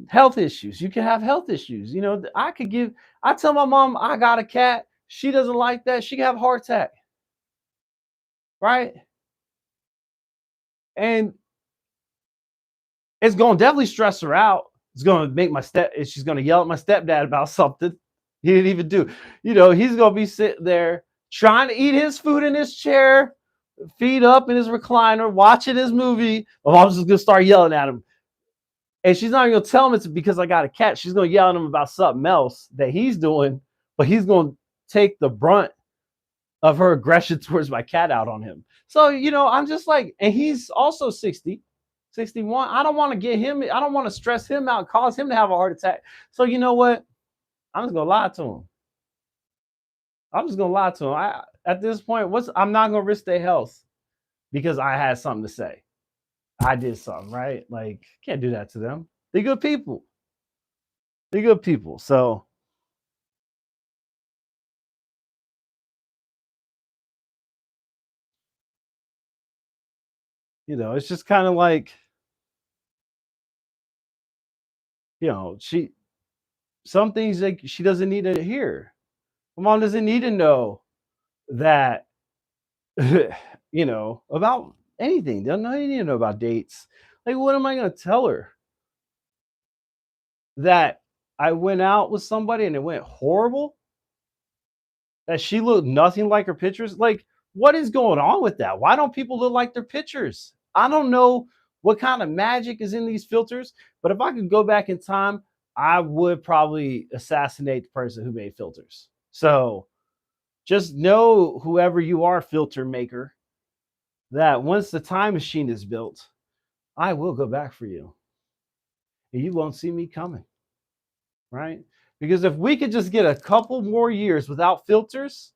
health issues. You can have health issues. I tell my mom I got a cat. She doesn't like that. She can have a heart attack, right? And it's going to definitely stress her out. It's going to make she's going to yell at my stepdad about something he didn't even do. He's going to be sitting there trying to eat his food in his chair, feet up in his recliner, watching his movie. My mom's just going to start yelling at him. And she's not even going to tell him it's because I got a cat. She's going to yell at him about something else that he's doing, but he's going to take the brunt of her aggression towards my cat out on him. So, I'm just like, and he's also 60, 61. I don't want to stress him out, cause him to have a heart attack. So you know what? I'm just going to lie to him. At this point, I'm not going to risk their health because I had something to say. I did something, right? Like, can't do that to them. They're good people. They're good people. So, it's just kind of like, she some things like she doesn't need to hear. My mom doesn't need to know that, about anything. Doesn't need to know about dates. Like, what am I going to tell her? That I went out with somebody and it went horrible? That she looked nothing like her pictures? Like, what is going on with that? Why don't people look like their pictures? I don't know what kind of magic is in these filters, but if I could go back in time, I would probably assassinate the person who made filters. So just know, whoever you are, filter maker, that once the time machine is built, I will go back for you. And you won't see me coming, right? Because if we could just get a couple more years without filters,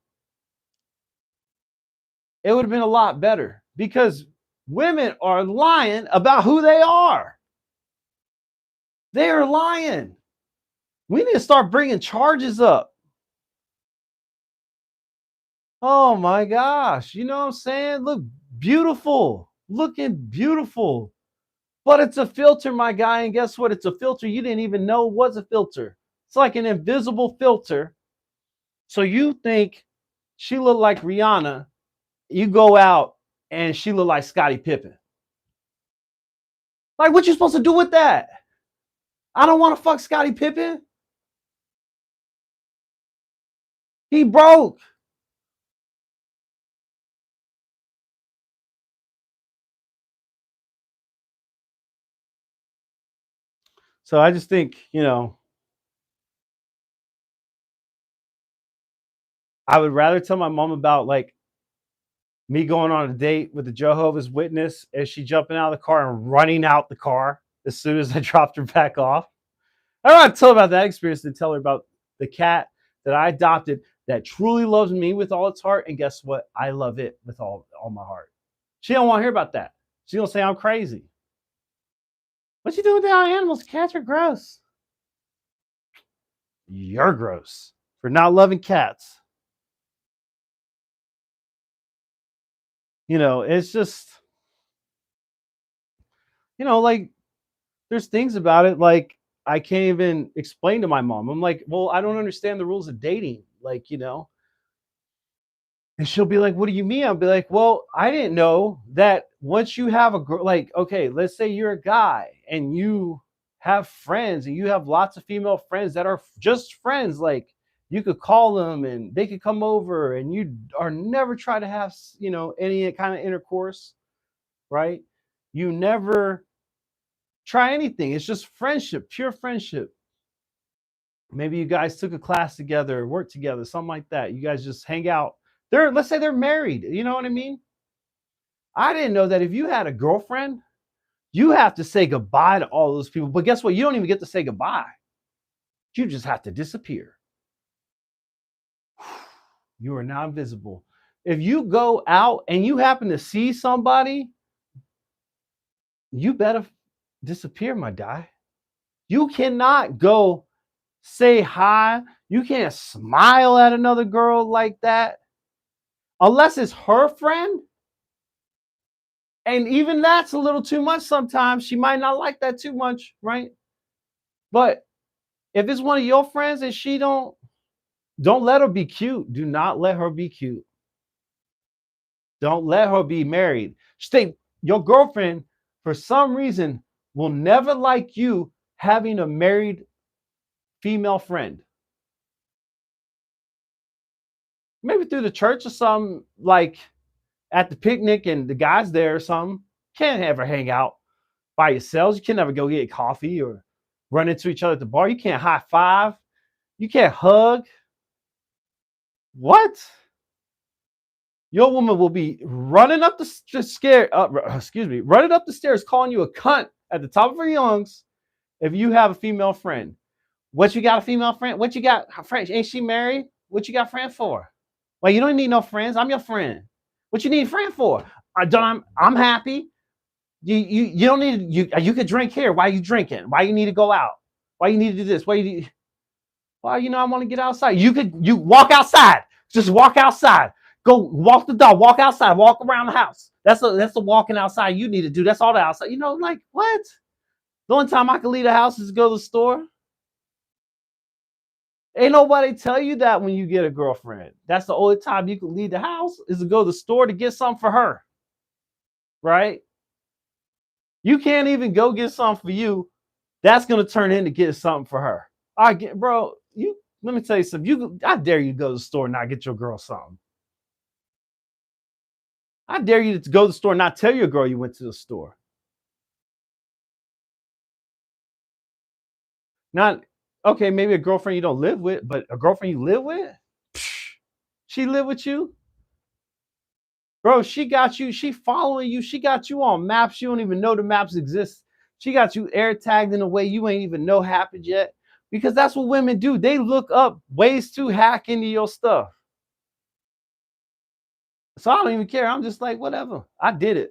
it would have been a lot better, because women are lying about who they are. They are lying. We need to start bringing charges up. Oh my gosh. You know what I'm saying? Look beautiful. Looking beautiful. But it's a filter, my guy. And guess what? It's a filter you didn't even know was a filter. It's like an invisible filter. So you think she looked like Rihanna. You go out and she looked like Scottie Pippen. Like, what you supposed to do with that? I don't want to fuck Scottie Pippen. He broke. So I just think, I would rather tell my mom about, like, me going on a date with the Jehovah's Witness and she jumping out of the car and running out the car as soon as I dropped her back off. I don't want to tell her about that experience, to tell her about the cat that I adopted that truly loves me with all its heart. And guess what? I love it with all my heart. She don't want to hear about that. She's going to say I'm crazy. What you doing with the animals? Cats are gross. You're gross for not loving cats. It's just, like, there's things about it, like, I can't even explain to my mom. I'm like, well, I don't understand the rules of dating. Like, and she'll be like, what do you mean? I'll be like, well, I didn't know that once you have a girl, like, okay, let's say you're a guy and you have friends and you have lots of female friends that are just friends. Like, you could call them and they could come over and you are never try to have, any kind of intercourse, right? You never try anything. It's just friendship, pure friendship. Maybe you guys took a class together, worked together, something like that. You guys just hang out. Let's say they're married. You know what I mean? I didn't know that if you had a girlfriend, you have to say goodbye to all those people. But guess what? You don't even get to say goodbye. You just have to disappear. You are now invisible. If you go out and you happen to see somebody, you better disappear, my guy. You cannot go say hi. You can't smile at another girl like that unless it's her friend. And even that's a little too much sometimes. She might not like that too much, right? But if it's one of your friends and she don't let her be cute. Do not let her be cute. Don't let her be married. Stay your girlfriend, for some reason, will never like you having a married female friend. Maybe through the church or something, like at the picnic and the guys there or something. Can't ever hang out by yourselves. You can never go get coffee or run into each other at the bar. You can't high five. You can't hug. What? Your woman will be running up the running up the stairs, calling you a cunt at the top of her lungs if you have a female friend. What you got a female friend? What you got a friend? Ain't she married? What you got a friend for? Well, you don't need no friends. I'm your friend. What you need a friend for? I'm happy. You don't need you could drink here. Why are you drinking? Why you need to go out? Why you need to do this? Why you need, well, I want to get outside. You walk outside. Just walk outside. Go walk the dog. Walk outside. Walk around the house. That's the walking outside you need to do. That's all the outside. Like what? The only time I can leave the house is to go to the store. Ain't nobody tell you that when you get a girlfriend. That's the only time you can leave the house is to go to the store to get something for her. Right? You can't even go get something for you. That's gonna turn into getting something for her. All right, bro. Let me tell you something. I dare you to go to the store and not get your girl something. I dare you to go to the store and not tell your girl you went to the store. Not okay, maybe a girlfriend you don't live with, but a girlfriend you live with? She live with you? Bro, she got you, she following you, she got you on maps. You don't even know the maps exist. She got you air tagged in a way you ain't even know happened yet. Because that's what women do. They look up ways to hack into your stuff. So I don't even care. I'm just like, whatever. I did it.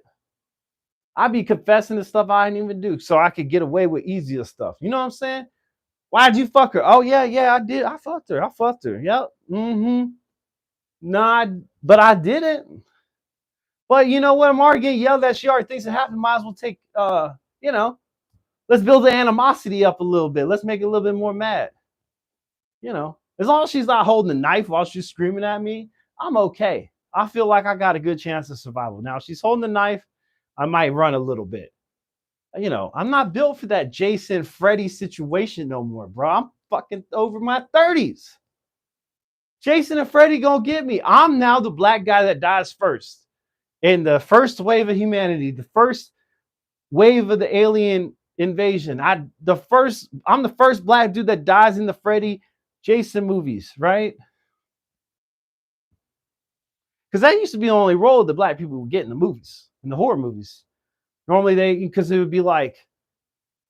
I be confessing the stuff I didn't even do so I could get away with easier stuff. You know what I'm saying? Why'd you fuck her? Oh, yeah, I did. I fucked her. Yep. Mm-hmm. Nah, but I didn't. But you know what? I'm already getting yelled at. She already thinks it happened. Might as well take, let's build the animosity up a little bit. Let's make it a little bit more mad. As long as she's not holding a knife while she's screaming at me, I'm okay. I feel like I got a good chance of survival. Now, if she's holding the knife, I might run a little bit. I'm not built for that Jason Freddy situation no more, bro. I'm fucking over my 30s. Jason and Freddy gonna get me. I'm now the black guy that dies first in the first wave of humanity, the first wave of the alien invasion. I'm the first black dude that dies in the Freddy Jason movies, right? Because that used to be the only role that black people would get in the movies, in the horror movies. Normally because it would be like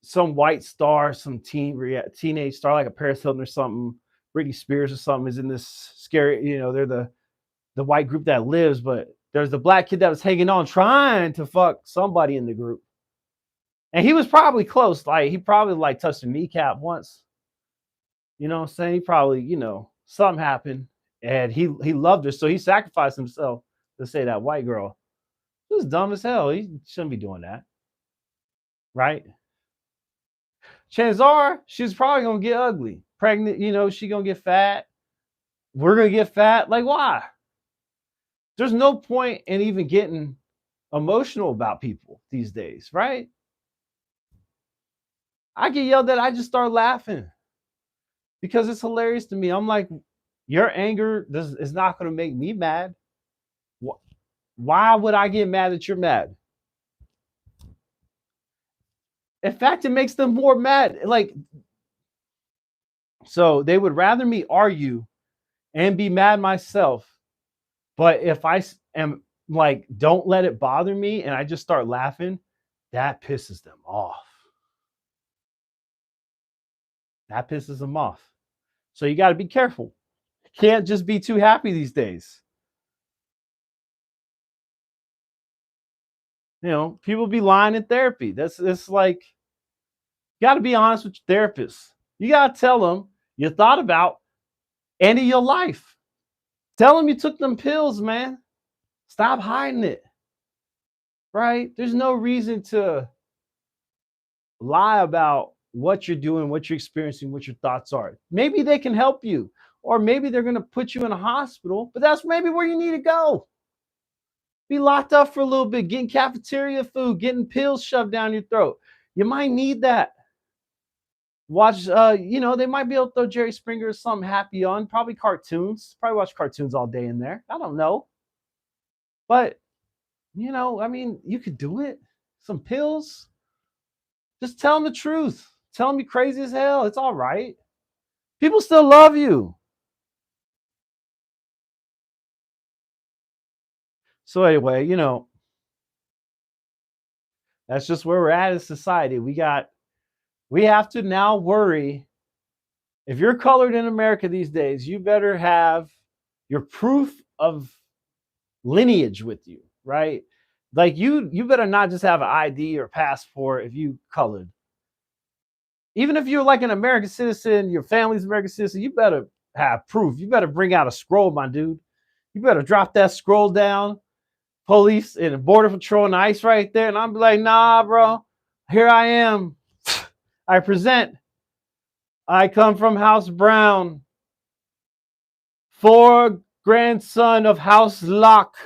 some white star, some teenage star, like a Paris Hilton or something, Britney Spears or something is in this scary, they're the white group that lives, but there's the black kid that was hanging on trying to fuck somebody in the group. And he was probably close. Like he probably touched a kneecap once. You know what I'm saying? He probably, something happened and he loved her. So he sacrificed himself to say that white girl. He was dumb as hell. He shouldn't be doing that. Right? Chances are she's probably going to get ugly. Pregnant, she going to get fat. We're going to get fat. Like, why? There's no point in even getting emotional about people these days, right? I get yelled at, I just start laughing because it's hilarious to me. I'm like, your anger is not going to make me mad. Why would I get mad that you're mad? In fact, it makes them more mad. So they would rather me argue and be mad myself. But if I am like, don't let it bother me and I just start laughing, that pisses them off. That pisses them off. So you got to be careful. Can't just be too happy these days. People be lying in therapy. It's like, you got to be honest with your therapist. You got to tell them you thought about ending your life. Tell them you took them pills, man. Stop hiding it. Right? There's no reason to lie about what you're doing, what you're experiencing, what your thoughts are. Maybe they can help you, or maybe they're going to put you in a hospital, but that's maybe where you need to go. Be locked up for a little bit, getting cafeteria food, getting pills shoved down your throat. You might need that. Watch, they might be able to throw Jerry Springer or something happy on, probably cartoons. Probably watch cartoons all day in there. I don't know. But, you could do it. Some pills. Just tell them the truth. Tell them you're crazy as hell. It's all right. People still love you. So anyway, that's just where we're at as society. We have to now worry. If you're colored in America these days, you better have your proof of lineage with you, right? Like you better not just have an ID or passport if you colored. Even if you're like an American citizen, your family's American citizen, you better have proof. You better bring out a scroll, my dude. You better drop that scroll down. Police and border patrol and ICE right there, and I'm like, nah, bro. Here I am. I present. I come from House Brown, 4 grandson of House Locke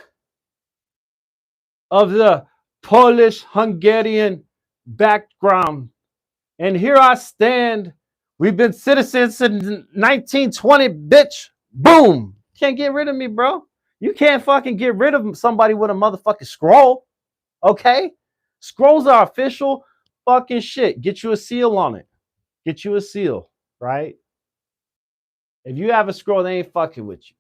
of the Polish Hungarian background. And here I stand. We've been citizens since 1920, bitch. Boom. Can't get rid of me, bro. You can't fucking get rid of somebody with a motherfucking scroll. Okay? Scrolls are official fucking shit. Get you a seal on it. Get you a seal, right? If you have a scroll, they ain't fucking with you.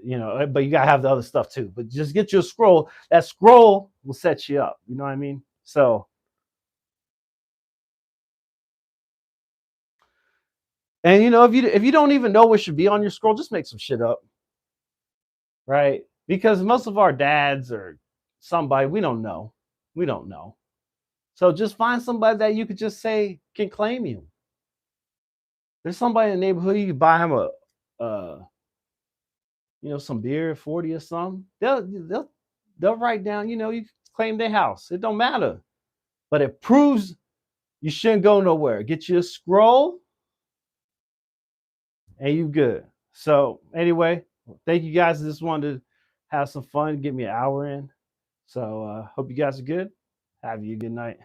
You know, but you gotta have the other stuff too. But just get you a scroll. That scroll will set you up. You know what I mean? So, and you know, if you don't even know what should be on your scroll, just make some shit up, right? Because most of our dads or somebody we don't know. So just find somebody that you could just say can claim you. There's somebody in the neighborhood you can buy him some beer, 40 or something. They'll write down, you claim their house. It don't matter. But it proves you shouldn't go nowhere. Get you a scroll and you good. So anyway, thank you guys. I just wanted to have some fun, get me an hour in. So hope you guys are good. Have you a good night.